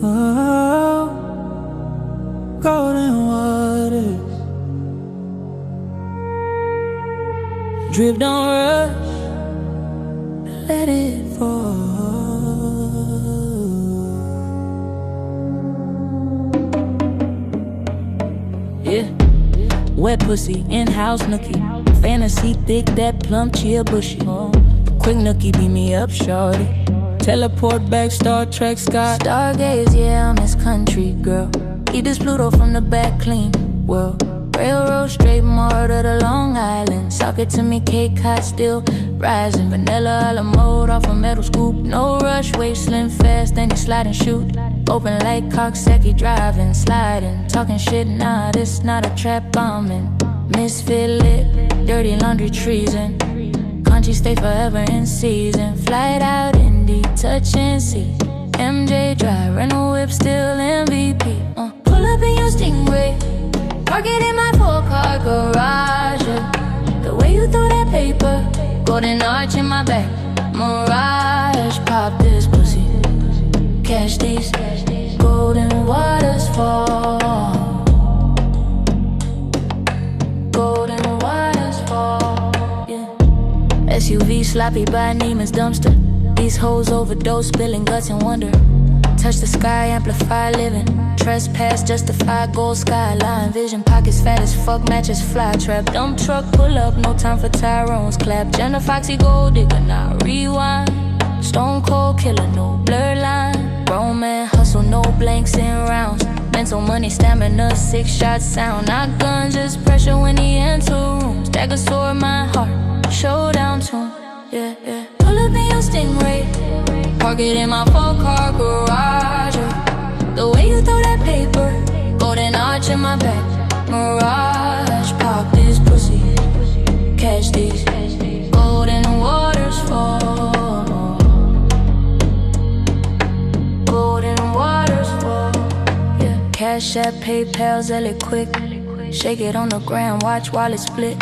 Oh, golden waters. Drip, don't rush, let it fall. Yeah, wet pussy, in-house nookie. Fantasy thick, that plump, chill bushy. Quick nookie, beat me up, shorty. Teleport back, Star Trek, sky. Stargaze, yeah, I'm his country girl. Eat this Pluto from the back, clean world. Railroad straight more to the Long Island. Sock it to me, cake hot, still rising. Vanilla a la mode off a metal scoop. No rush, waist slim fast, then he slide and shoot. Open like cocksacky, driving, sliding. Talking shit, nah, this not a trap bombing. Misfit lit, dirty laundry treason. Country stay forever in season. Flight out, Indy, touch and see. MJ drive, rental whip, still MVP. Pull up in your Stingray. Park it in my 4-car garage, yeah. The way you throw that paper, golden arch in my back. Mirage, pop this pussy. Catch these golden waters fall. Golden waters fall, yeah. SUV sloppy by Neiman's dumpster. These hoes overdose, spilling guts and wonder. Touch the sky, amplify living. Trespass, justify, gold skyline. Vision pockets fat as fuck, matches fly trap. Dump truck, pull up, no time for Tyrone's clap. Jenna Foxy, gold digger, now rewind. Stone cold killer, no blur line. Grown man hustle, no blanks in rounds. Mental money, stamina, 6 shots sound. Not guns, just pressure when he enter rooms. Dagger sword, my heart, showdown tune. Yeah, yeah. Pull up in your Stingray. Park it in my 4-car garage, yeah. The way you throw that paper, golden arch in my back. Mirage, pop this pussy. Catch these golden waters fall. Golden waters fall, yeah. Cash App, PayPal, sell it quick. Shake it on the ground, watch while it split.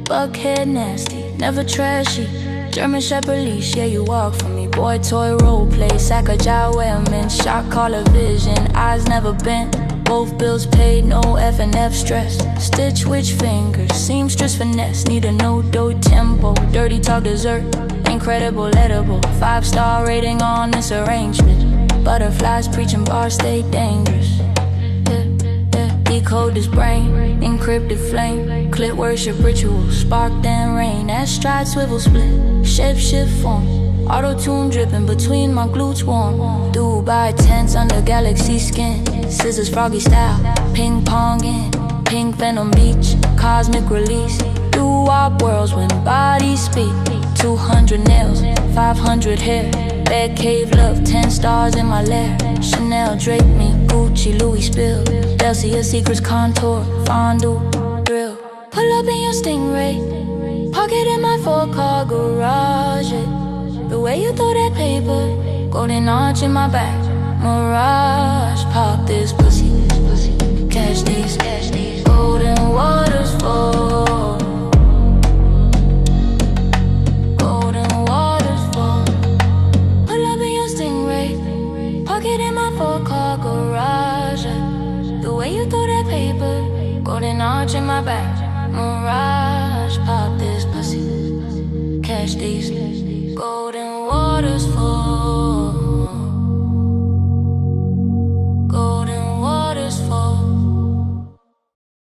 Buckhead nasty, never trashy. German Shepherd leash, yeah, you walk for me. Boy toy role play, sack a jaw wellman. Shot caller vision, eyes never bent. Both bills paid, no F&F stress. Stitch which fingers, seamstress finesse. Need a no-dough tempo, dirty talk dessert. Incredible edible, 5-star rating on this arrangement. Butterflies preaching bars stay dangerous. Decode this brain, encrypted flame. Clit worship ritual, spark then rain. Astride swivel split, shape shift form. Auto-tune dripping between my glutes warm. Dubai tents under galaxy skin. Scissors froggy style, ping pong in. Pink venom beach, cosmic release. Doo-wop worlds when bodies speak. 200 nails, 500 hair. Bed cave love, 10 stars in my lair. Chanel drape me, Gucci Louis spill. Delcia Secrets Contoured, fondue, drill. Pull up in your Stingray. Park it in my 4-car garage, yeah. The way you throw that paper, golden arch in my back. Mirage, pop this pussy. Catch these golden waters fall. Golden waters fall. Pull up in your Stingray. Park it in my 4-car garage, yeah. The way you throw that paper, golden arch in my back. Mirage, pop this pussy. Catch these golden waters